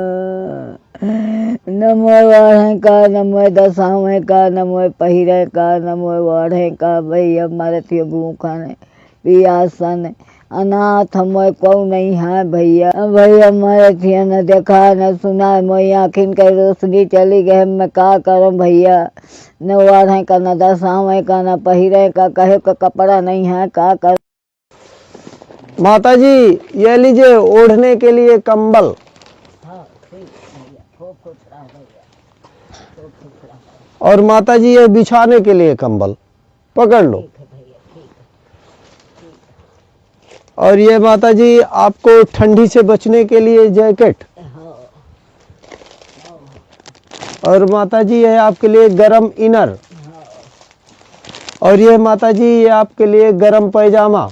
नमो वाढ़े का, नमो दसावें का, नमो पहिरे का, नमो वाढ़े का। भैया हमारे थे भूखन पियासन अनाथ मोय को नहीं है भैया। भैया हमारे थे न देखा न सुना, मोई आँखिन के रोशनी चली गए। मैं का करूं भैया, न वाढ़े का, न दसावें का, न पहिरे का, कहे का कपड़ा नहीं है, का कर। माता जी ये लीजिए ओढ़ने के लिए कंबल। और माता जी ये बिछाने के लिए कंबल पकड़ लो। और ये माता जी आपको ठंडी से बचने के लिए जैकेट। और माता जी ये आपके लिए गरम इनर। और ये माता जी ये आपके लिए गरम पैजामा।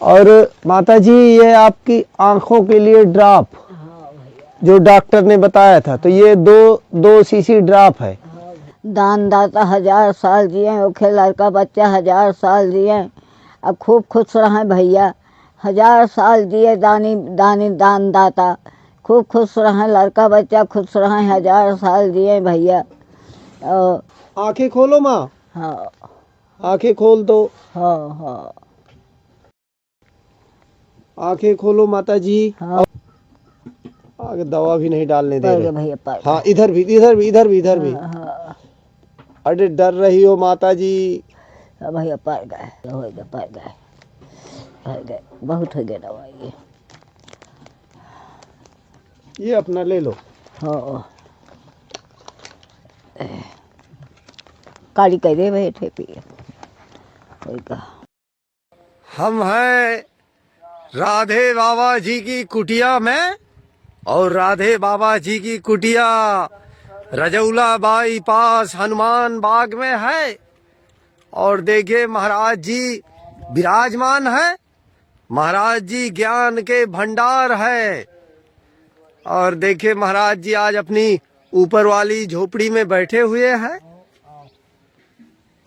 और माता जी ये आपकी आंखों के लिए ड्रॉप जो डॉक्टर ने बताया था, तो ये दो सीसी ड्रॉप है। दान दाता 1000 साल जिए, ओखे लड़का बच्चा 1000 साल जिए। अब खूब खुश रहें भैया, 1000 साल जिए दानी दानी दान दाता। खूब खुश रहें, लड़का बच्चा खुश रहें, 1000 साल जिए भैया। आंखें खोलो माँ। हाँ आंखें खोल दो। हाँ हाँ आंखें खोलो माता जी। हाँ। आगे दवा भी नहीं डालने दे रहे भैया पर। हाँ इधर भी इधर भी इधर भी इधर भी। हाँ अरे डर रही हो माता जी। भैया पर गए, हो गए, पर गए, बहुत हो गए दवाई। ये अपना ले लो। हाँ काली करे बैठे पिए। हम हैं राधे बाबा जी की कुटिया में, और राधे बाबा जी की कुटिया रजौला बाई पास हनुमान बाग में है। और देखिए महाराज जी विराजमान है। महाराज जी ज्ञान के भंडार है। और देखिए महाराज जी आज अपनी ऊपर वाली झोपड़ी में बैठे हुए हैं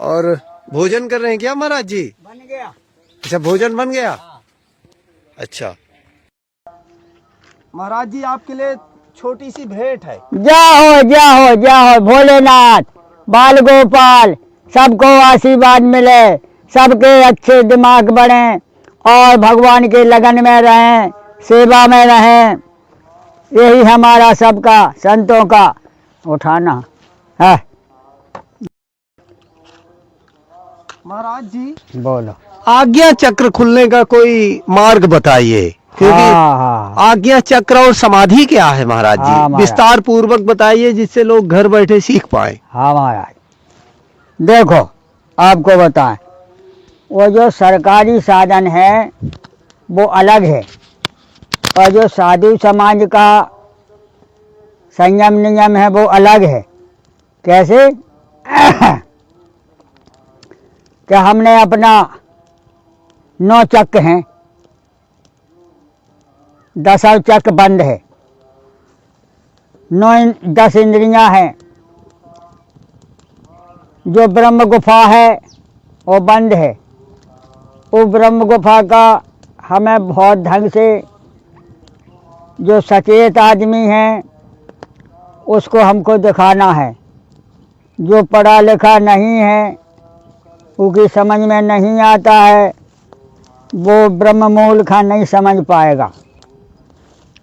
और भोजन कर रहे हैं। क्या महाराज जी? बन गया। अच्छा भोजन बन गया। अच्छा महाराज जी आपके लिए छोटी सी भेंट है। जाओ जाओ जाओ भोलेनाथ बाल गोपाल सबको आशीर्वाद मिले, सबके अच्छे दिमाग बने और भगवान के लगन में रहें, सेवा में रहें। यही हमारा सबका संतों का उठाना है। महाराज जी बोलो। आज्ञा चक्र खुलने का कोई मार्ग बताइए, क्योंकि आज्ञा चक्र और समाधि क्या है महाराज जी? महाराज। विस्तार पूर्वक बताइए जिससे लोग घर बैठे सीख पाए। हाँ महाराज, देखो आपको बताएं, वो जो सरकारी साधन है वो अलग है, और जो साधु समाज का संयम नियम है वो अलग है। कैसे? कि हमने अपना 9 चक्र हैं, 10 चक्र बंद है, 10 इंद्रियां हैं। जो ब्रह्म गुफा है वो बंद है। वो ब्रह्म गुफा का हमें बहुत ढंग से, जो सचेत आदमी है उसको हमको दिखाना है। जो पढ़ा लिखा नहीं है, उसकी समझ में नहीं आता है, वो ब्रह्म मूल का नहीं समझ पाएगा।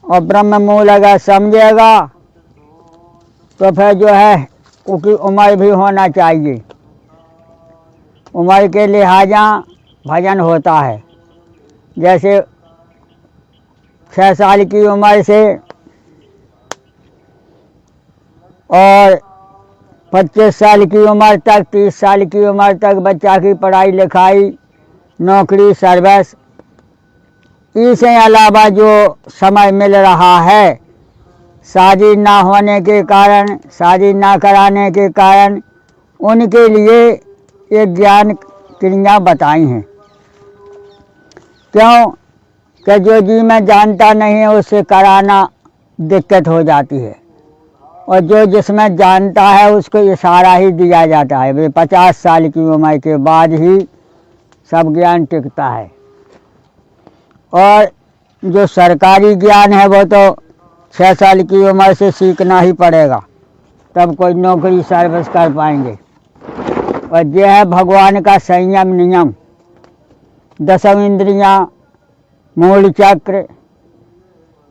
और ब्रह्म मूल अगर समझेगा तो फिर जो है उसकी उम्र भी होना चाहिए। उम्र के लिहाजा भजन होता है। जैसे 6 साल की उम्र से और 25 साल की उम्र तक, 30 साल की उम्र तक बच्चा की पढ़ाई लिखाई, नौकरी, सर्विस, इसके अलावा जो समय मिल रहा है, शादी ना होने के कारण, शादी ना कराने के कारण, उनके लिए ये ज्ञान क्रिया बताई हैं। क्यों कि जो जी में जानता नहीं है उससे कराना दिक्कत हो जाती है, और जो जिसमें जानता है उसको इशारा ही दिया जाता है। वे 50 साल की उम्र के बाद ही सब ज्ञान टिकता है। और जो सरकारी ज्ञान है वो तो 6 साल की उम्र से सीखना ही पड़ेगा, तब कोई नौकरी सर्विस कर पाएंगे। और यह है भगवान का संयम नियम। 10 इंद्रियां, मूल चक्र,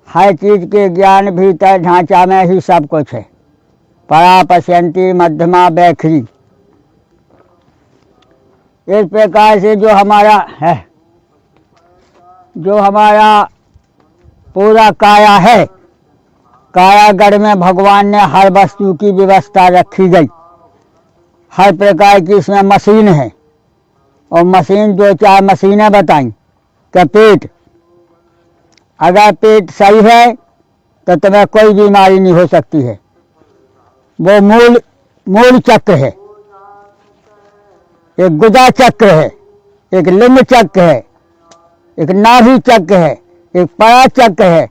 हर चीज़ के ज्ञान भीतर ढांचा में ही सब कुछ है। परा पश्यंती मध्यमा बैखरी। इस प्रकार से जो हमारा है, जो हमारा पूरा काया है, कायागढ़ में भगवान ने हर वस्तु की व्यवस्था रखी गई। हर प्रकार की इसमें मशीन है, और मशीन दो चार मशीनें बताई कि पेट, अगर पेट सही है तो तुम्हें कोई बीमारी नहीं हो सकती है। वो मूल चक्र है, एक गुदा चक्र है, एक लिंग चक्र है, एक नाभि चक्र है, एक परा चक्र है।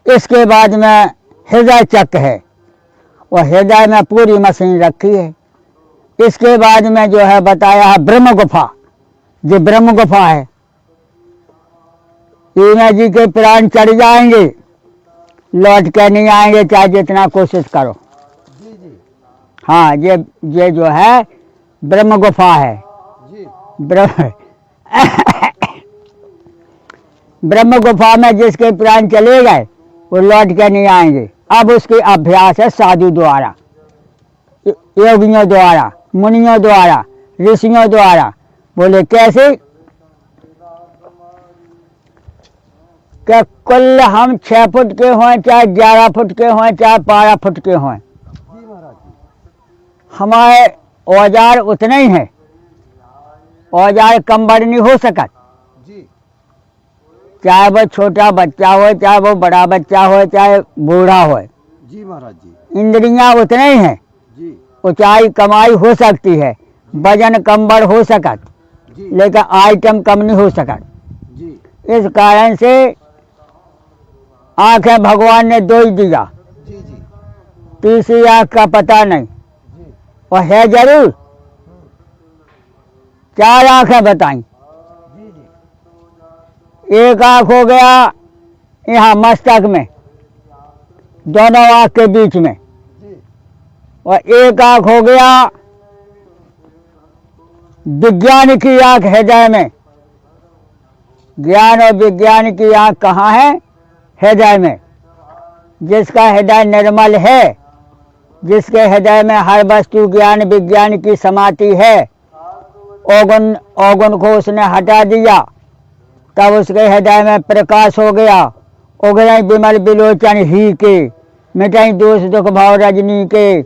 इसके बाद में हृदय चक्र है, और हृदय में पूरी मशीन रखी है। इसके बाद में जो है बताया है ब्रह्म गुफा। जो ब्रह्म गुफा है, इनमें जी के प्राण चढ़ जाएंगे, लौट के नहीं आएंगे, चाहे जितना कोशिश करो। हाँ, ये जो है ब्रह्म गुफा है। ब्रह्म गुफा में जिसके प्राण चले गए वो लौट के नहीं आएंगे। अब उसकी अभ्यास है साधु द्वारा, योगियों द्वारा, मुनियों द्वारा, ऋषियों द्वारा। बोले कैसे? कि कुल हम 6 फुट के हों, चाहे 11 फुट के हों, चाहे 12 फुट के हों, हमारे औजार उतने ही हैं। औजार कम बड़ नहीं हो सकत। चाहे वो छोटा बच्चा हो, चाहे वो बड़ा बच्चा हो, चाहे बूढ़ा हो। जी महाराज जी। इंद्रियां उतने ही हैं। जी। ऊंचाई कमाई हो सकती है, वजन कम बड़ हो सकत, लेकिन आइटम कम नहीं हो सकत। जी। इस कारण से आंखें भगवान ने 2 ही दिया। जी जी। तीसरी आंख का पता नहीं, जी। और है जरूर। 4 आंखें बताई। जी जी। एक आंख हो गया यहाँ मस्तक में, दोनों आंख के बीच में, जी। और एक आंख हो गया विज्ञान की आंख हृदय में। ज्ञान और विज्ञान की आंख कहाँ है? हृदय में। जिसका हृदय निर्मल है, जिसके हृदय में हर वस्तु ज्ञान विज्ञान की समाति है, अवगुण को उसने हटा दिया, तब उसके हृदय में प्रकाश हो गया। उगरई विमल बिलोचन ही के, मिटाई दोष दुख भाव रजनी के,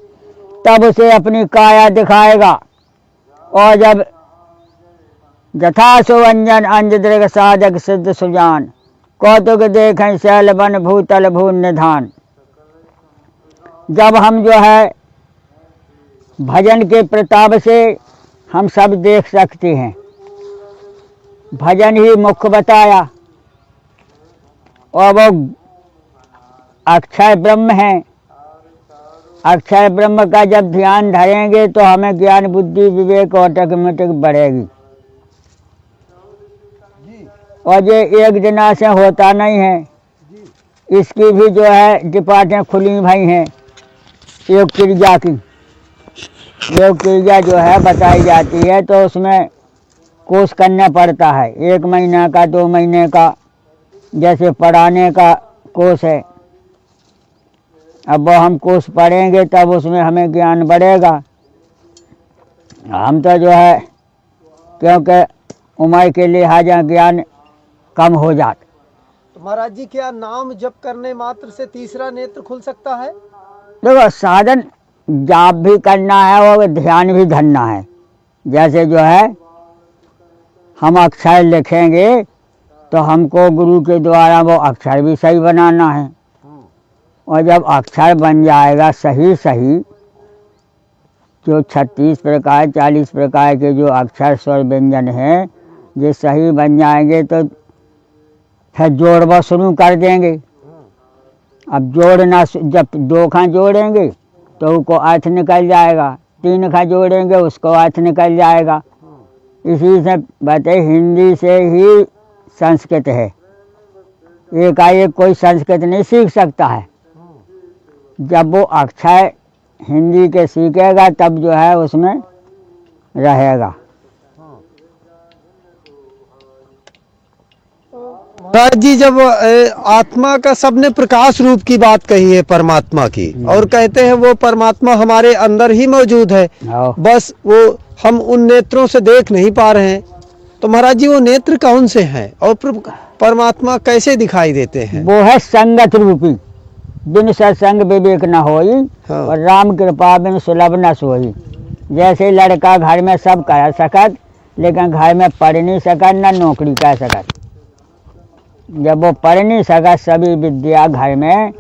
तब उसे अपनी काया दिखाएगा। और जब जथा सुवंजन अंज दृग साधक सिद्ध सुजान, कौतुक देखें शैल बन भूतल भू निधान। जब हम जो है भजन के प्रताप से हम सब देख सकते हैं। भजन ही मुख्य बताया, और वो अक्षय ब्रह्म है। अक्षय ब्रह्म का जब ध्यान धरेंगे तो हमें ज्ञान बुद्धि विवेक ऑटोमेटिक बढ़ेगी। और ये एक दिना से होता नहीं है, इसकी भी जो है डिपार्टें खुली भाई हैं। योग क्रिया की, योग क्रिया जो है बताई जाती है, तो उसमें कोर्स करना पड़ता है। 1 महीना का, 2 महीने का, जैसे पढ़ाने का कोर्स है। अब वो हम कोर्स पढ़ेंगे तब उसमें हमें ज्ञान बढ़ेगा। हम तो जो है क्योंकि उम्र के लिहाजा ज्ञान कम हो जाता। तो महाराज जी, क्या नाम जप करने मात्र से तीसरा नेत्र खुल सकता है? देखो, साधन जाप भी करना है और ध्यान भी धरना है। जैसे जो है हम अक्षर लिखेंगे तो हमको गुरु के द्वारा वो अक्षर भी सही बनाना है। और जब अक्षर बन जाएगा सही सही, जो 36 प्रकार 40 प्रकार के जो अक्षर स्वर व्यंजन हैं, ये सही बन जाएंगे तो फिर जोड़वा शुरू कर देंगे। अब जोड़ना, जब 2 खा जोड़ेंगे तो उसको अर्थ निकल जाएगा, 3 खा जोड़ेंगे उसको अर्थ निकल जाएगा। इसी से बताए, हिंदी से ही संस्कृत है। एकाएक कोई संस्कृत नहीं सीख सकता है। जब वो अक्षर हिंदी के सीखेगा तब जो है उसमें रहेगा। महाराज जी, जब आत्मा का सबने प्रकाश रूप की बात कही है परमात्मा की, और कहते हैं वो परमात्मा हमारे अंदर ही मौजूद है, हाँ। बस वो हम उन नेत्रों से देख नहीं पा रहे हैं। तो महाराज जी, वो नेत्र कौन से हैं और परमात्मा कैसे दिखाई देते हैं? वो है संगत रूपी, बिन सत्संग विवेक न होई, हाँ। और राम कृपा बिन सुलभ न सोई। जैसे लड़का घर में सब कर सकत, लेकिन घर में पढ़ नहीं सकत, न नौकरी कर सकत। जब वो पढ़ नहीं सकत सभी विद्या घर में,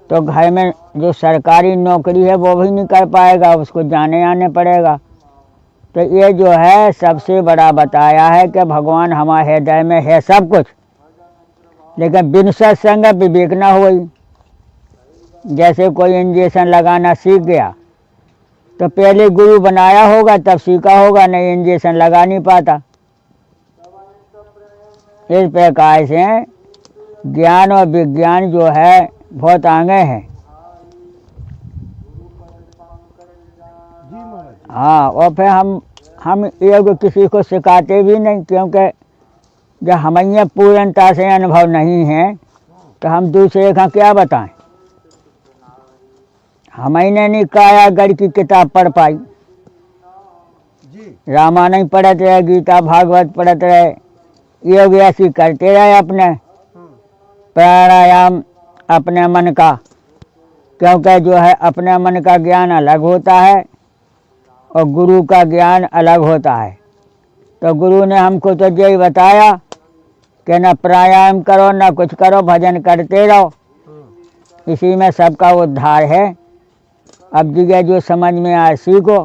तो घर में जो सरकारी नौकरी है वो भी नहीं कर पाएगा, उसको जाने आने पड़ेगा। तो ये जो है सबसे बड़ा बताया है कि भगवान हमारे हृदय में है सब कुछ, लेकिन बिन सत्संग विवेक न होई। जैसे कोई इंजेक्शन लगाना सीख गया तो पहले गुरु बनाया होगा तब सीखा होगा, नहीं इंजेक्शन लगा नहीं पाता। इस प्रकार से ज्ञान और विज्ञान जो है बहुत आगे है। हाँ, और फिर हम योग किसी को सिखाते भी नहीं, क्योंकि जब हमें पूर्णता से अनुभव नहीं है तो हम दूसरे का क्या बताएं। हमने नहीं कायागढ़ की किताब पढ़ पाई, रामायण नहीं पढ़ते रहे, गीता भागवत पढ़ते रहे, योग ऐसी करते रहे अपने प्राणायाम अपने मन का, क्योंकि जो है अपने मन का ज्ञान अलग होता है और गुरु का ज्ञान अलग होता है। तो गुरु ने हमको तो यही बताया कि न प्राणायाम करो न कुछ करो, भजन करते रहो, इसी में सबका उद्धार है। अब जगह जो समझ में आए सीखो।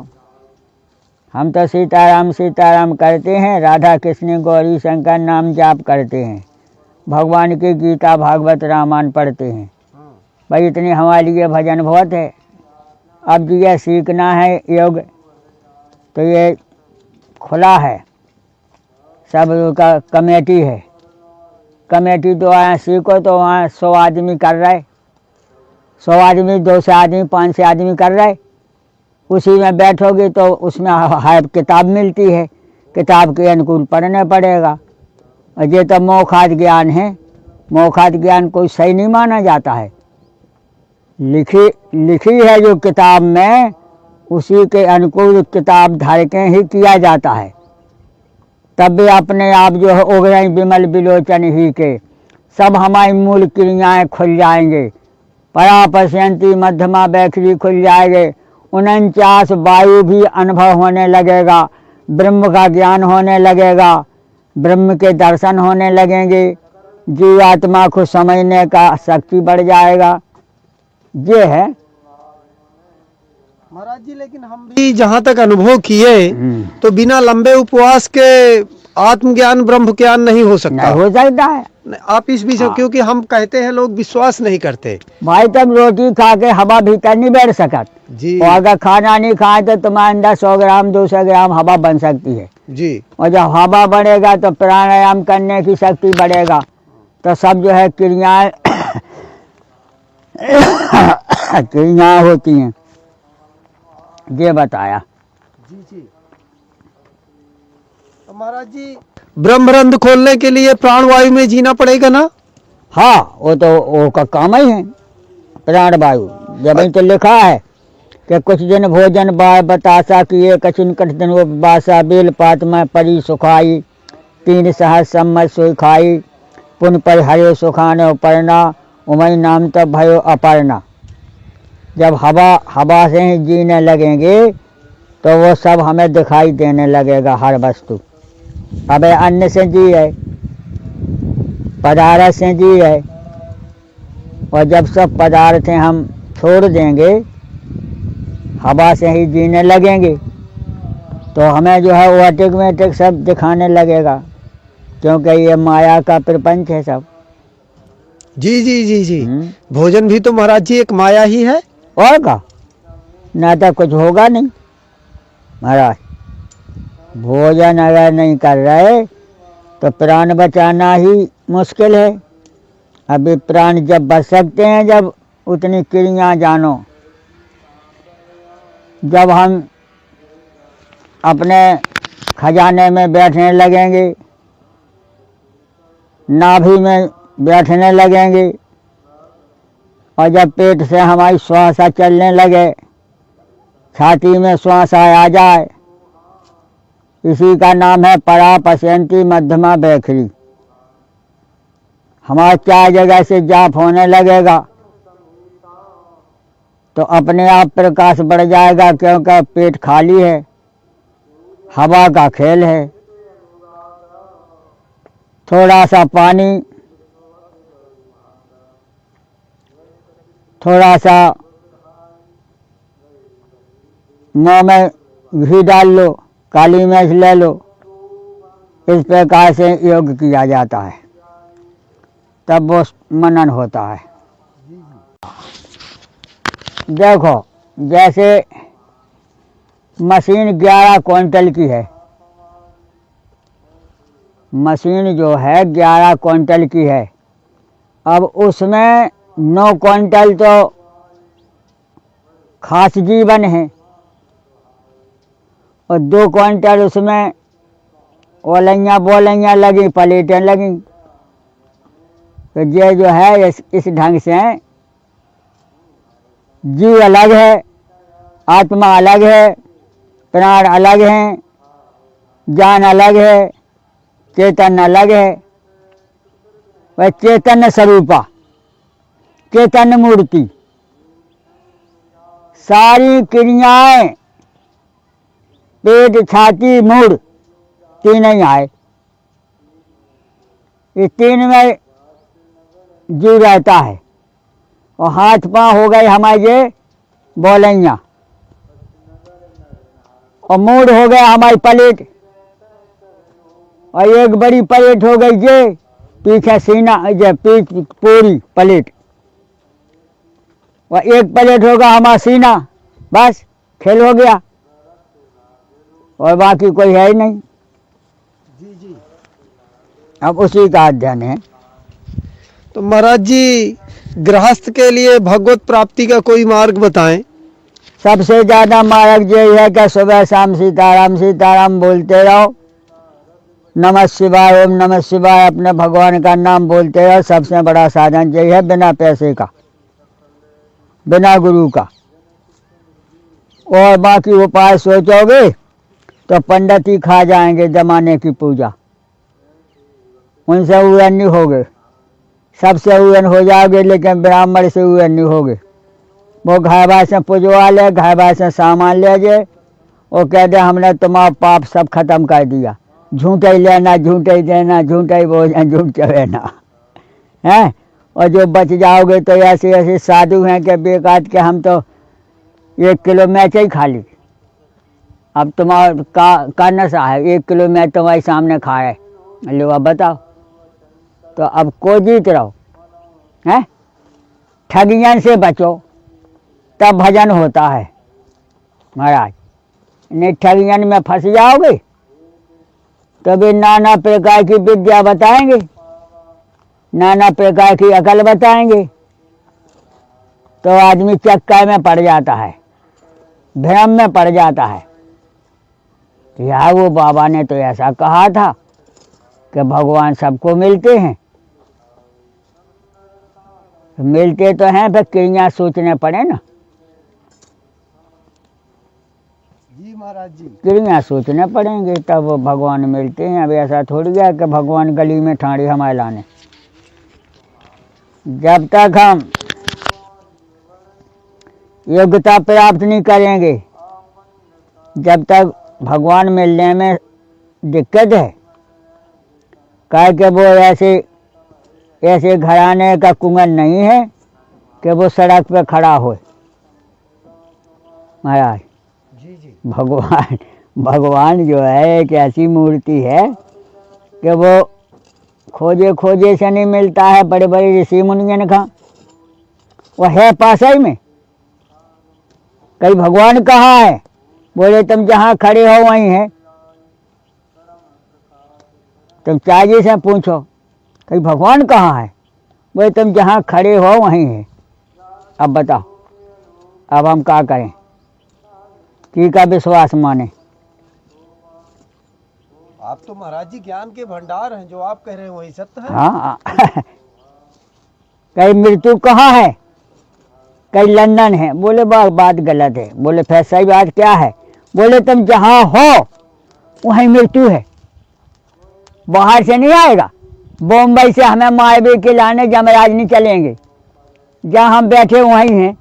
हम तो सीताराम सीताराम करते हैं, राधा कृष्ण गौरी शंकर नाम जाप करते हैं, भगवान की गीता भागवत रामायण पढ़ते हैं। भाई इतनी हमारे लिए भजन बहुत है। अब जगह सीखना है योग तो ये खुला है, सब का कमेटी है। कमेटी तो वहाँ सीखो तो वहाँ 100 आदमी कर रहे, 100 आदमी 200 आदमी 500 आदमी कर रहे, उसी में बैठोगे तो उसमें हर किताब मिलती है, किताब के अनुकूल पढ़ना पड़ेगा। और ये तो मौखात ज्ञान है, मौखात ज्ञान कोई सही नहीं माना जाता है। लिखी है जो किताब में, उसी के अनुकूल किताब धर के ही किया जाता है। तब भी अपने आप जो है उगरई विमल विलोचन ही के सब हमारी मूल क्रियाएं खुल जाएंगे। परा पश्यंती मध्यमा बैखरी खुल जाएंगे, 49 वायु भी अनुभव होने लगेगा, ब्रह्म का ज्ञान होने लगेगा, ब्रह्म के दर्शन होने लगेंगे, जीवात्मा को समझने का शक्ति बढ़ जाएगा। ये है महाराज जी, लेकिन हम भी जहाँ तक अनुभव किए तो बिना लंबे उपवास के आत्मज्ञान ब्रह्म ज्ञान नहीं हो सकता। नहीं हो सकता है। आप इस विषय, क्योंकि हम कहते हैं लोग विश्वास नहीं करते। भाई तब रोटी खा के हवा भीतर नहीं बैठ सकत जी। और अगर खाना नहीं खाए तो तुम्हारे अंदर 100 ग्राम 200 ग्राम हवा बन सकती है जी। और जब हवा बढ़ेगा तो प्राणायाम करने की शक्ति बढ़ेगा, तो सब जो है क्रियाएं क्रियाएं होती हैं। ये बताया जी जी। तो महाराज जी, ब्रह्मरंध्र खोलने के लिए प्राणवायु में जीना पड़ेगा ना? हाँ, वो तो वो का काम ही है प्राणवायु। जब तो लिखा है कि कुछ दिन भोजन बतासा किए, कछुन कठ दिन उपवासा, बेल पात में परी सुखाई, 3 सहस्र सम्मत सोई खाई, पुन पर हरे सुखाने उपरना, उमय नाम तब भयो अपर्णा। जब हवा से ही जीने लगेंगे तो वो सब हमें दिखाई देने लगेगा हर वस्तु। अब अन्न से जी है, पदार्थ से जी है, और जब सब पदार्थ हम छोड़ देंगे, हवा से ही जीने लगेंगे, तो हमें जो है वो ऑटोमेटिक सब दिखाने लगेगा, क्योंकि ये माया का प्रपंच है सब। जी जी जी जी। भोजन भी तो महाराज जी एक माया ही है। और का ना तो कुछ होगा नहीं महाराज। भोजन अगर नहीं कर रहे तो प्राण बचाना ही मुश्किल है। अभी प्राण जब बच सकते हैं जब उतनी क्रिया जानो। जब हम अपने खजाने में बैठने लगेंगे, नाभि में बैठने लगेंगे, और जब पेट से हमारी श्वास चलने लगे, छाती में श्वास आ जाए, इसी का नाम है परा पश्यंती मध्यमा बैखरी। हमारा 4 जगह से जाप होने लगेगा तो अपने आप प्रकाश बढ़ जाएगा, क्योंकि पेट खाली है, हवा का खेल है। थोड़ा सा पानी, थोड़ा सा मुँह में घी डाल लो, काली मिर्च ले लो, इस प्रकार से योग किया जाता है, तब वो मनन होता है। देखो जैसे मशीन 11 क्विंटल की है, मशीन जो है 11 क्विंटल की है। अब उसमें 9 क्विंटल तो खास जीवन है और 2 क्विंटल उसमें ओलैया बोलैया लगी, प्लेटें लगी। तो ये जो है इस ढंग से जीव अलग है, आत्मा अलग है, प्राण अलग है, जान अलग है, चेतन अलग है। वह चैतन्य स्वरूपा, चैतन्य मूर्ति, सारी क्रियाएं पेट छाती मूड तीन ही आए, ये 3 में जीव रहता है। और हाथ पांव हो गए हमारे बोलैया, और मूड हो गया हमारी प्लेट, और एक बड़ी प्लेट हो गई ये पीछे सीना, ये पीठ पूरी प्लेट, और एक प्लेट होगा हमारा सीना, बस खेल हो गया और बाकी कोई है ही नहीं। जी जी। अब उसी का अध्ययन है। तो महाराज जी, गृहस्थ के लिए भगवत प्राप्ति का कोई मार्ग बताएं। सबसे ज़्यादा मार्ग यही है कि सुबह शाम सीताराम सीताराम बोलते रहो, नमः शिवाय ओम नमः शिवाय, अपने भगवान का नाम बोलते रहो। सबसे बड़ा साधन यही है, बिना पैसे का, बिना गुरु का। और बाकी उपाय सोचोगे तो पंडित ही खा जाएंगे जमाने की पूजा, उनसे उड़न नहीं होगे। सबसे उड़न हो जाओगे लेकिन ब्राह्मण से उड़न नहीं होगे। वो घायबा से पुजवा ले, घायबा से सामान ले जाए, वो कह दे हमने तुम्हारा पाप सब खत्म कर दिया, झूठे ही लेना, झूठे ही देना, झूठे ही भोजन, झूठ चढ़ना है। और जो बच जाओगे तो ऐसे ऐसे साधु हैं कि बेकात के हम तो 1 किलो मैच ही खा ली। अब तुम्हारा का नशा है, 1 किलो मैच तुम्हारे सामने खाए, लो अब बताओ। तो अब को जीत रहो हैं, ठगियन से बचो तब भजन होता है महाराज। नहीं ठगियन में फंस जाओगे तो भी नाना प्रकार की विद्या बताएंगे, नाना प्रकार की अकल बताएंगे, तो आदमी चक्कर में पड़ जाता है, भ्रम में पड़ जाता है। यार वो बाबा ने तो ऐसा कहा था कि भगवान सबको मिलते हैं, मिलते तो हैं, फिर क्रिया सोचने पड़े ना। जी महाराज जी। क्रिया सोचने पड़ेंगे तब वो भगवान मिलते हैं। अब ऐसा थोड़ी है कि भगवान गली में ठाड़ी हमारे लाने। जब तक हम योग्यता प्राप्त नहीं करेंगे, जब तक भगवान मिलने में दिक्कत है। कह के वो ऐसे घराने का कुंगन नहीं है कि वो सड़क पे खड़ा हो महाराज। जी जी। भगवान जो है एक ऐसी मूर्ति है कि वो खोजे खोजे से नहीं मिलता है बड़े बड़े ऋषि मुनियन का, वो है पास ही में। कहीं भगवान कहाँ है, बोले तुम जहाँ खड़े हो वहीं है। तुम चाहिए से पूछो कहीं भगवान कहाँ है, बोले तुम जहाँ खड़े हो वहीं है। अब बताओ, अब हम क्या करें, की का विश्वास माने। आप तो महाराज जी ज्ञान के भंडार हैं, जो आप कह रहे हैं वही सत्य है। हाँ कहीं मृत्यु कहाँ है, कहीं लंदन है। बोले बात गलत है। बोले फिर सही बात क्या है। बोले तुम जहाँ हो वहीं मृत्यु है, बाहर से नहीं आएगा। बॉम्बई से हमें मायबे के लाने जमराज नहीं चलेंगे, जहाँ हम बैठे वहीं हैं।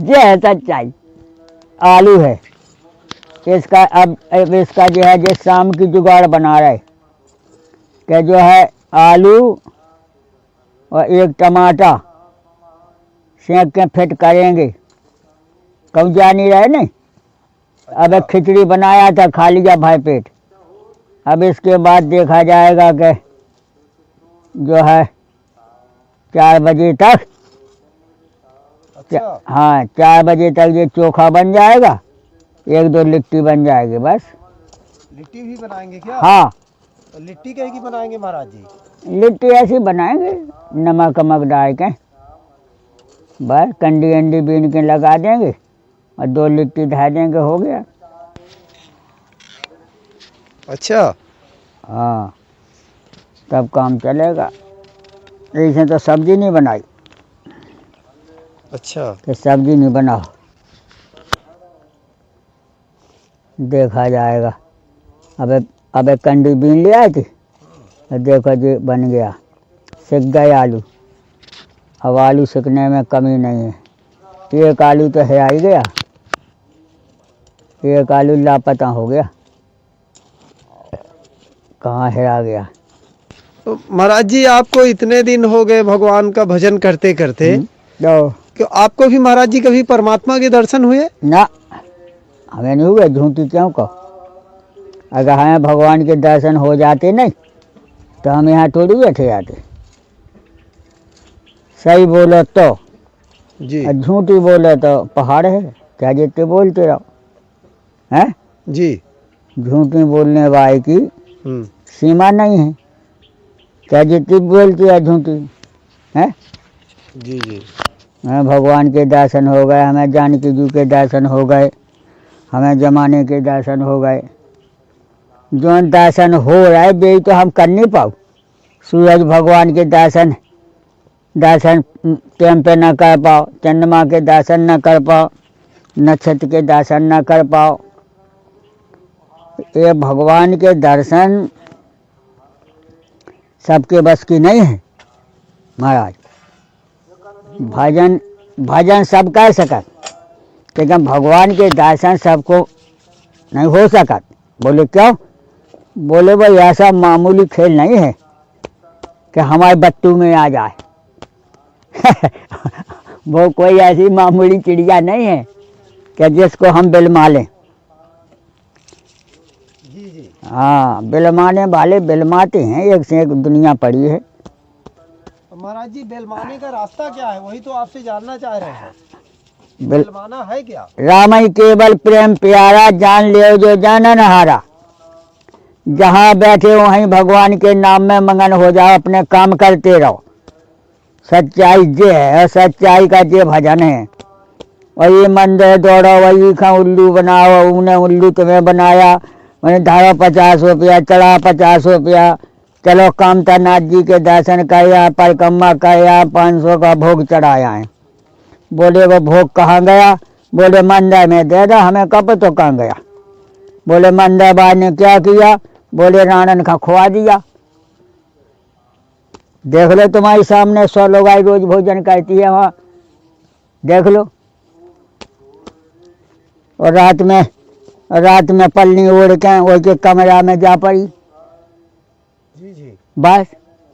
ये है सच्चाई। आलू है इसका, अब इसका जो है जिस शाम की जुगाड़ बना रहे कि जो है आलू और एक टमाटर सेंक के फिट करेंगे। कब जा नहीं रहे नहीं। अब एक खिचड़ी बनाया था, खा लिया भाई पेट। अब इसके बाद देखा जाएगा कि जो है 4 बजे तक, अच्छा, हाँ 4 बजे तक ये चोखा बन जाएगा, 1-2 लिट्टी बन जाएगी बस। लिट्टी भी बनाएंगे क्या? हाँ तो लिट्टी कहीं की बनाएंगे महाराज जी? लिट्टी ऐसी बनाएंगे, नमक वमक डाल के बस, कंडी अंडी बीन के लगा देंगे और 2 लिट्टी ढा देंगे, हो गया। अच्छा, हाँ तब काम चलेगा। ऐसे तो सब्जी नहीं बनाई अच्छा, कि सब्जी नहीं बनाओ, देखा जाएगा। अब एक कंडी बीन ले आई थी, देखो जी बन गया, सिक गए आलू। अब आलू सिकने में कमी नहीं है। एक आलू तो है ही गया, एक आलू लापता हो गया, कहाँ हेरा गया। तो महाराज जी आपको इतने दिन हो गए भगवान का भजन करते करते, तो क्यों आपको भी महाराज जी कभी परमात्मा के दर्शन हुए? ना, हमें नहीं हुए, झूठी क्यों कहो। अगर हमें भगवान के दर्शन हो जाते नहीं तो हम यहाँ थोड़ी बैठे जाते। सही बोलो तो, जी और झूठी बोलो तो पहाड़ है, क्या जितने बोलते रहो हैं। जी। झूठी बोलने वाले की हम्म, सीमा नहीं है, क्या जितनी बोलती है झूठी है। जी जी। हमें भगवान के दर्शन हो गए, हमें जानकी जी के दर्शन हो गए, हमें जमाने के दर्शन हो गए। जो दर्शन हो रहा है वे तो हम कर नहीं पाओ। सूरज भगवान के दर्शन टाइम पे न कर पाओ, चंद्रमा के दर्शन न कर पाओ, नक्षत्र के दर्शन न कर पाओ। ये भगवान के दर्शन सबके बस की नहीं है महाराज। भजन सब कर सकत, लेकिन भगवान के दर्शन सबको नहीं हो सकत। बोले क्यों? बोले भाई ऐसा मामूली खेल नहीं है कि हमारे बत्तू में आ जाए। वो कोई ऐसी मामूली चिड़िया नहीं है कि जिसको हम बिलमा लें। जी जी। हाँ बिलमाने वाले बिलमाते हैं, एक से एक दुनिया पड़ी है। तो महाराज जी बेलमाने का रास्ता क्या है, वही तो आपसे जानना चाह रहे हैं। बेलमाना है क्या? राम ही केवल प्रेम प्यारा, जान ले जो जानन हारा। जहाँ बैठे वहीं भगवान के नाम में मगन हो जाओ, अपने काम करते रहो। सच्चाई ये है, सच्चाई का ये भजन है। वही मंदिर दौड़ो, वही खा उल्लू बनाओ, उन्हें उल्लू तुम्हें बनाया, मैंने धारा 50 रुपया, चढ़ा 50 रुपया, चलो कामता नाथ जी के दर्शन किया, परिक्रमा किया, 500 का भोग चढ़ाया है। बोले वो भोग कहाँ गया? बोले मंदिर में दे दो। हमें कब तो कहाँ गया? बोले मंदिर बाद ने क्या किया? बोले राणन का खुआ दिया। देख लो तुम्हारे सामने 100 लोग आई रोज भोजन करती है वहाँ, देख लो। और रात में पल्ली ओढ़ के वो के कमरा में जा पड़ी जी जी। बस।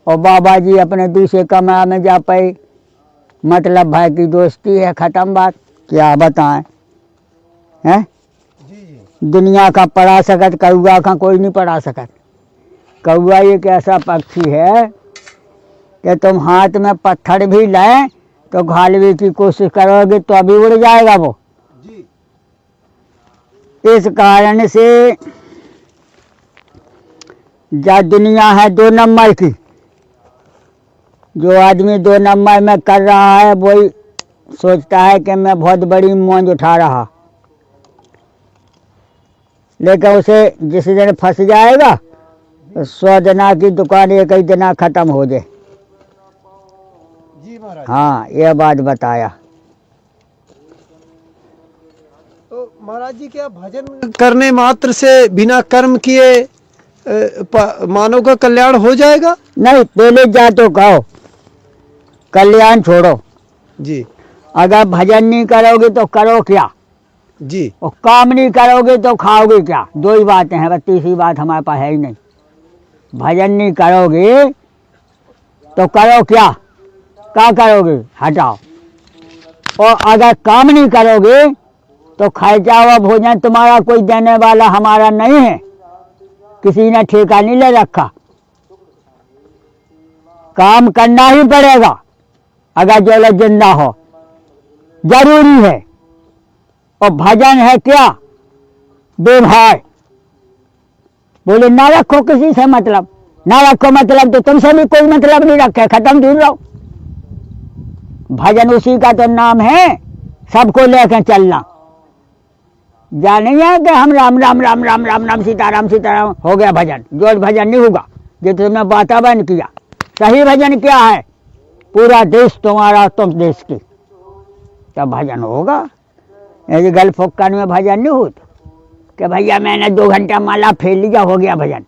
और बाबा जी अपने दूसरे कमरा में जा पाए। मतलब भाई की दोस्ती है, खत्म बात। क्या बताएं हैं? जी जी। दुनिया का पढ़ा सकत, कौआ का कोई नहीं पढ़ा सकत। कौआ एक ऐसा पक्षी है कि तुम हाथ में पत्थर भी लें तो घालने की कोशिश करोगे तो अभी उड़ जाएगा वो। जी। इस कारण से जा दुनिया है 2 नंबर की, जो आदमी 2 नंबर में कर रहा है वही सोचता है कि मैं बहुत बड़ी मौज उठा रहा, लेकिन उसे जिस दिन फंस जाएगा 100 दिना की दुकान एक ही दिना खत्म हो जाए। जी महाराज। हाँ, यह बात बताया। तो महाराज जी क्या भजन करने मात्र से बिना कर्म किए मानव का कल्याण हो जाएगा? नहीं, पहले जा तो कहो, कल्याण छोड़ो। जी अगर भजन नहीं करोगे तो करो क्या, जी और काम नहीं करोगे तो खाओगे क्या? 2 ही बातें हैं, बस तीसरी बात हमारे पास है ही नहीं। भजन नहीं करोगे तो करो क्या करोगे? हटाओ। और अगर काम नहीं करोगे तो खर्चा हुआ भोजन तुम्हारा कोई देने वाला हमारा नहीं है, किसी ने ठेका नहीं ले रखा। काम करना ही पड़ेगा अगर जो जिंदा हो, जरूरी है। और भजन है क्या? व्यवहार। बोले ना रखो किसी से मतलब, ना रखो मतलब तो तुमसे भी कोई मतलब नहीं रखे, खत्म, दूर रहो। भजन उसी का तो नाम है, सबको लेकर चलना। जा नहीं है कि हम राम राम राम राम राम राम सीताराम सीताराम हो गया भजन, जो भजन नहीं होगा। जो तुमने वातावरण किया, सही भजन क्या है? पूरा देश तुम्हारा, तुम देश की, तब भजन होगा। यदि गल फुक्कन में भजन नहीं होता कि भैया मैंने 2 घंटा माला फेर लिया, हो गया भजन।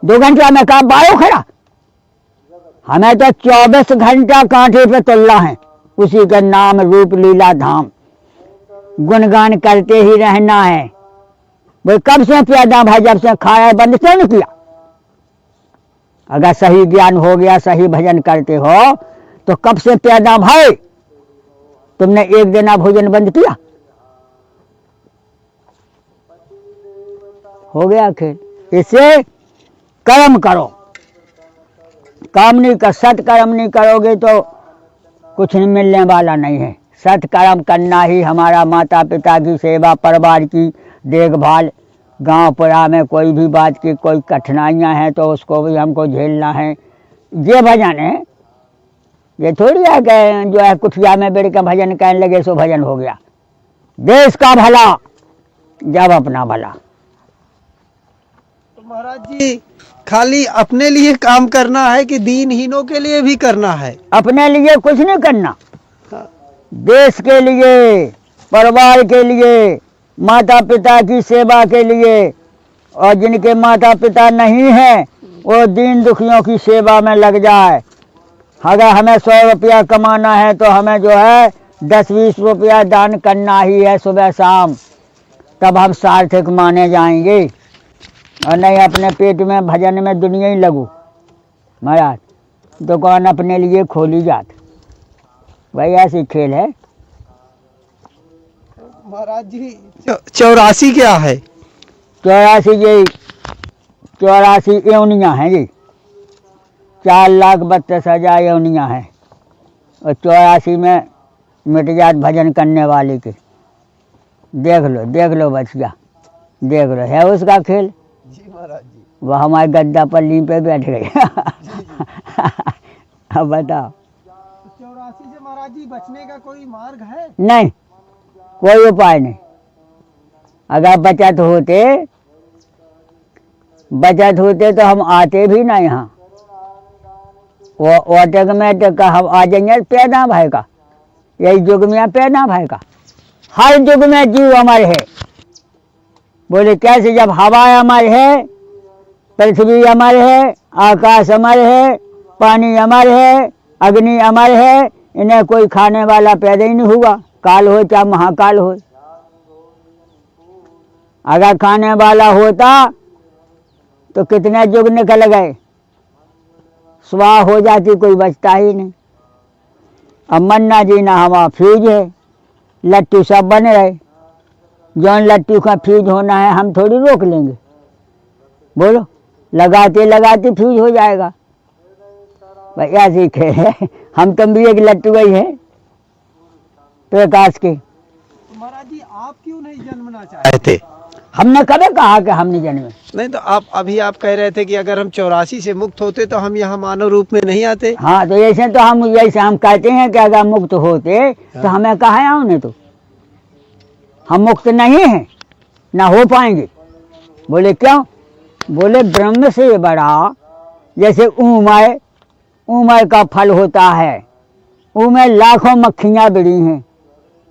2 घंटा में कहा बायो खड़ा। हमें तो 24 घंटा कांटे पे तुलना है, उसी का नाम रूप लीला धाम, गुणगान करते ही रहना है। वो कब से पैदा भाई, जब से खाया बंद से नहीं किया। अगर सही ज्ञान हो गया, सही भजन करते हो तो कब से पैदा भाई तुमने एक दिन भोजन बंद किया? हो गया खेल। इससे कर्म करो, काम नहीं कर, सत्कर्म नहीं करोगे तो कुछ नहीं मिलने वाला नहीं है। सत्कर्म करना ही हमारा, माता पिता की सेवा, परिवार की देखभाल, गांव पुरा में कोई भी बात की कोई कठिनाइयां हैं तो उसको भी हमको झेलना है। ये भजन है, ये थोड़ी है कि जो है कुठिया में बैठ के भजन कहने लगे सो भजन हो गया। देश का भला जब अपना भला। तो महाराज जी खाली अपने लिए काम करना है कि दीनहीनों के लिए भी करना है? अपने लिए कुछ नहीं करना, हाँ। देश के लिए, परिवार के लिए, माता पिता की सेवा के लिए, और जिनके माता पिता नहीं हैं वो दीन दुखियों की सेवा में लग जाए। अगर हमें 100 रुपया कमाना है तो हमें जो है 10-20 रुपया दान करना ही है सुबह शाम, तब हम सार्थक माने जाएंगे। और नहीं अपने पेट में भजन में दुनिया ही लगू। महाराज दुकान अपने लिए खोली जात, भाई ऐसी खेल है। महाराज जी 84 क्या है? 84 योनियाँ हैं जी, 4,32,000 योनियाँ हैं। और 84 में मिट जात भजन करने वाले के। देख लो बचिया, देख लो, है उसका खेल। जी महाराज जी। वह हमारे गद्दा पल्ली पे बैठ गई। अब बताओ, 84 से महाराज जी बचने का कोई मार्ग है? नहीं, कोई उपाय नहीं। अगर बचत होते तो हम आते भी ना यहाँ। वो ऑटोमेटिक हम आ जाएंगे पैदा भाई का, यही युग में पैदा भाई का। हर युग में जीव अमर है। बोले कैसे? जब हवा अमर है, पृथ्वी अमर है, आकाश अमर है, पानी अमर है, अग्नि अमर है, इन्हें कोई खाने वाला पैदा ही नहीं हुआ। काल हो चाहे महाकाल हो, अगर खाने वाला होता तो कितने युग निकल गए, स्वाह हो जाती, कोई बचता ही नहीं। अब मन्ना जीना हवा फ्यूज है, लट्टू सब बन रहे, जौन लट्टू का फ्यूज होना है हम थोड़ी रोक लेंगे। बोलो, लगाते लगाते फ्यूज हो जाएगा। भाई ऐसी खेल है, हम तुम भी एक लट्टू गई है प्रकाश के। तो महाराज जी आप क्यों नहीं जन्मना चाहते? हमने कभी कहा कि हम नहीं जन्मे। नहीं तो आप कह रहे थे कि अगर हम 84 से मुक्त होते तो हम यहाँ मानव रूप में नहीं आते। हाँ, तो ऐसे हम कहते हैं कि अगर मुक्त होते तो हमें कहाँ आओ, नहीं तो हम मुक्त नहीं हैं, ना हो पाएंगे। बोले क्यों? बोले ब्रह्म से बड़ा जैसे ऊमय का फल होता है, ऊमय लाखों मक्खियाँ बिड़ी हैं,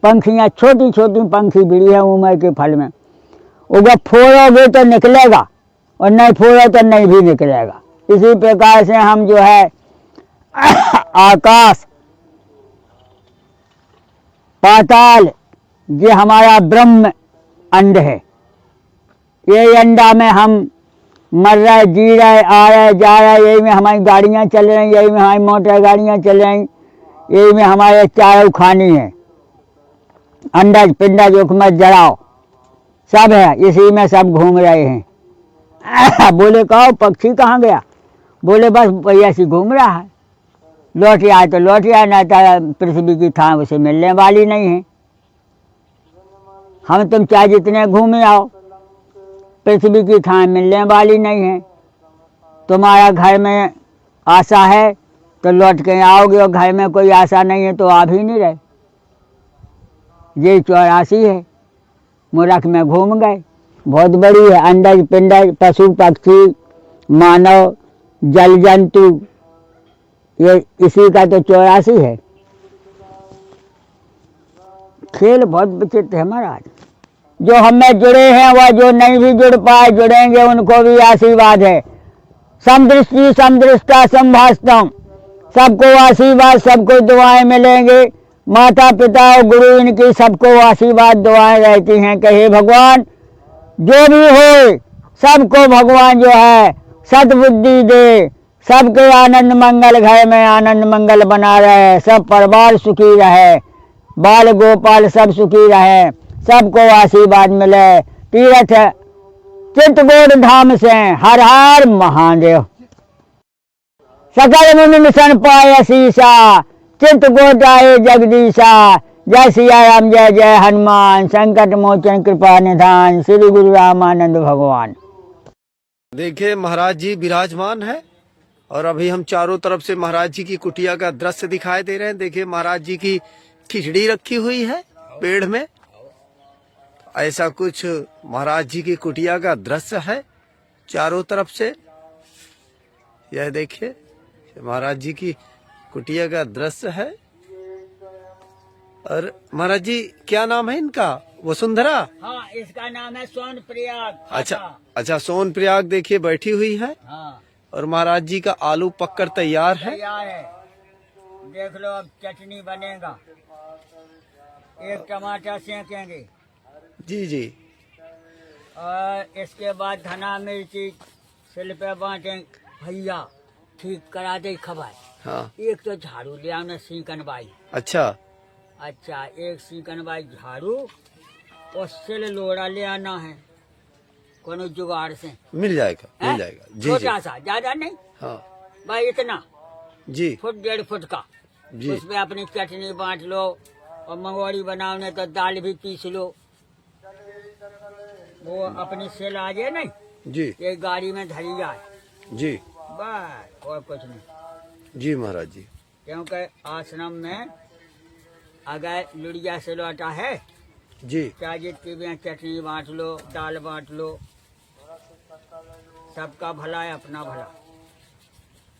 पंखियाँ छोटी छोटी पंखी बिड़ी है ऊमय के फल में। अगर फोड़ोगे तो निकलेगा और नहीं फोड़ो तो नहीं भी निकलेगा। इसी प्रकार से हम जो है आकाश पाताल ये हमारा ब्रह्म अंड है। ये अंडा में हम मर रहे, जी रहे, आ रहे, जा रहे, यही में हमारी गाड़ियाँ चल रही, यही में हमारी मोटर गाड़ियाँ चल रही, यही में हमारे चारों खानी है, अंडज पिंडज उखमत जराओ सब है, इसी में सब घूम रहे हैं। बोले कहो पक्षी कहाँ गया? बोले बस ऐसी घूम रहा है, लौट आए तो लौट आए, ना तो पृथ्वी की थां उसे मिलने वाली नहीं है। हम तुम चाहे जितने घूमे आओ, पृथ्वी की थां मिलने वाली नहीं है। तुम्हारा घर में आशा है तो लौट के आओगे, और घर में कोई आशा नहीं है तो आ भी नहीं रहे। ये 84 है, मूर्ख में घूम गए। बहुत बड़ी है, अंडज पिंडज पशु पक्षी मानव जल जंतु, ये इसी का तो 84 है। खेल बहुत विचित्र है महाराज। जो हमें जुड़े हैं वह जो नहीं भी जुड़ पाए जुड़ेंगे उनको भी आशीर्वाद है। समदृष्टि समदृष्टा संभाषतम, सबको आशीर्वाद, सबको दुआएं मिलेंगे। माता पिता और गुरु इनकी सबको आशीर्वाद दुआएं रहती हैं। कहे भगवान जो भी हो सबको भगवान जो है सद्बुद्धि दे, सबके आनंद मंगल, घर में आनंद मंगल बना रहे, सब परिवार सुखी रहे, बाल गोपाल सब सुखी रहे, सबको आशीर्वाद मिले। तीर्थ चित्तगोड़ धाम से हर हर महादेव, सकल मुनि मिशन पाए शीशा, चित्तगोड़ आए जगदीशा। जय सिया राम जय जय हनुमान, संकट मोचन कृपा निधान, श्री गुरु रामानंद भगवान। देखिए महाराज जी विराजमान है, और अभी हम चारों तरफ से महाराज जी की कुटिया का दृश्य दिखाई दे रहे हैं। देखिए महाराज जी की खिचड़ी रखी हुई है पेड़ में, ऐसा कुछ महाराज जी की कुटिया का दृश्य है चारों तरफ से। यह देखिए महाराज जी की कुटिया का दृश्य है। और महाराज जी क्या नाम है इनका? वसुंधरा? हाँ, इसका नाम है सोन प्रयाग। अच्छा सोन प्रयाग देखिए बैठी हुई है। हाँ, और महाराज जी का आलू पककर तैयार है। देख लो, अब चटनी बनेगा, एक टमाटर सेकेंगे जी जी, और इसके बाद धना मिर्ची सिल पे बांटे भैया, ठीक करा दे खबर। हाँ एक तो झाड़ू ले आना सीकन बाई। अच्छा एक सीकन बाई झाड़ू और सिल लोड़ा ले आना है, कोनो जुगाड़ से मिल जाएगा जी छोटा सा, ज्यादा नहीं। हाँ भाई इतना जी, फुट 1.5 फुट का, जी। उसमें अपनी चटनी बांट लो, और मंगवाड़ी बनाओ तो दाल भी पीस लो। वो अपनी सेल आ जाए नहीं जी एक गाड़ी में धरी जाए जी, बस, और कुछ नहीं। जी महाराज जी। क्योंकि आश्रम में अगर लुड़िया से लौटा है जी चाहे जितनी भी चटनी बांट लो, दाल बांट लो, सबका भला है अपना भला।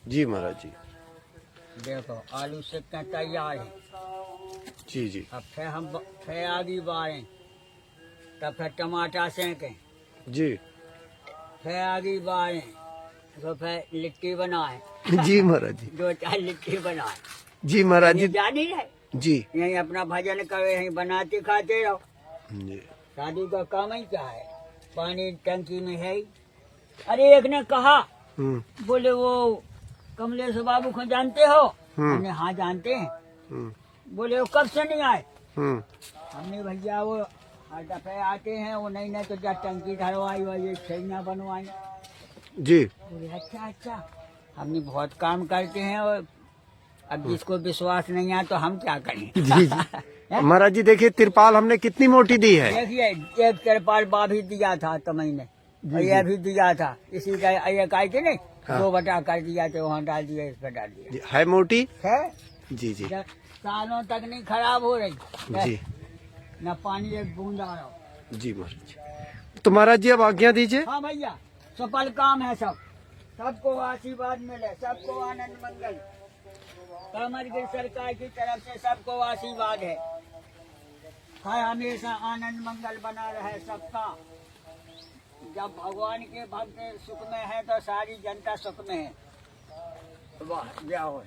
जी महाराज जी। देखो आलू सिक्का तैयार है जी जी, अब फिर आगे बारें, तब फिर टमाटर सेकें, जी फिर आगे बारें, तो फिर लिट्टी बनाए। जी महाराज जी। 2-4 लिट्टी बनाए। जी महाराज जी। जानी है जी यही अपना भजन करे, यही बनाते खाते रहो। जी, शादी का काम ही क्या है, पानी टंकी में है ही। अरे एक ने कहा, बोले वो कमलेश बाबू को जानते हो? हमने हाँ जानते हैं। बोले वो कब से नहीं आए? हमने भैया वो हर दफे आते हैं, वो नहीं तो जा टंकी धरवाई और ये छैया बनवाई। जी बोले अच्छा, हमने बहुत काम करते हैं, और अब जिसको विश्वास नहीं है तो हम क्या करें। जी महाराज जी देखिए तिरपाल हमने कितनी मोटी दी है। देखिए एक तिरपाल भी दिया था तो मैंने, और ये भी दिया था, इसी का एक आई थी नहीं, हाँ। 2 बटा कर दिया तो वहाँ डाल दिया, इस पर डाल दिया जी, है मोटी। है। जी जी सालों तक नहीं खराब हो रही जी न पानी एक बूंद आ रहा। जी महाराज जी। तो महाराज जी अब आज्ञा दीजिए। हाँ भैया, सफल काम है सब, सबको आशीर्वाद मिले, सबको आनंद मंगल, कमलगिरी सरकार की तरफ से सबको आशीर्वाद है हमेशा आनंद मंगल बना रहे सबका। जब भगवान के भक्त सुख में है तो सारी जनता सुख में है। वाह क्या हो।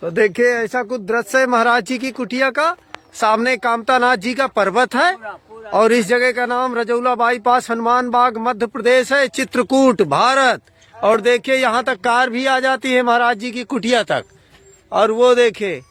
तो देखिए ऐसा कुछ दृश्य है महाराज जी की कुटिया का। सामने कामतानाथ जी का पर्वत है पूरा और इस जगह का नाम रजौला बाईपास हनुमान बाग मध्य प्रदेश है, चित्रकूट भारत। और देखिए यहाँ तक कार भी आ जाती है महाराज जी की कुटिया तक। और वो देखिए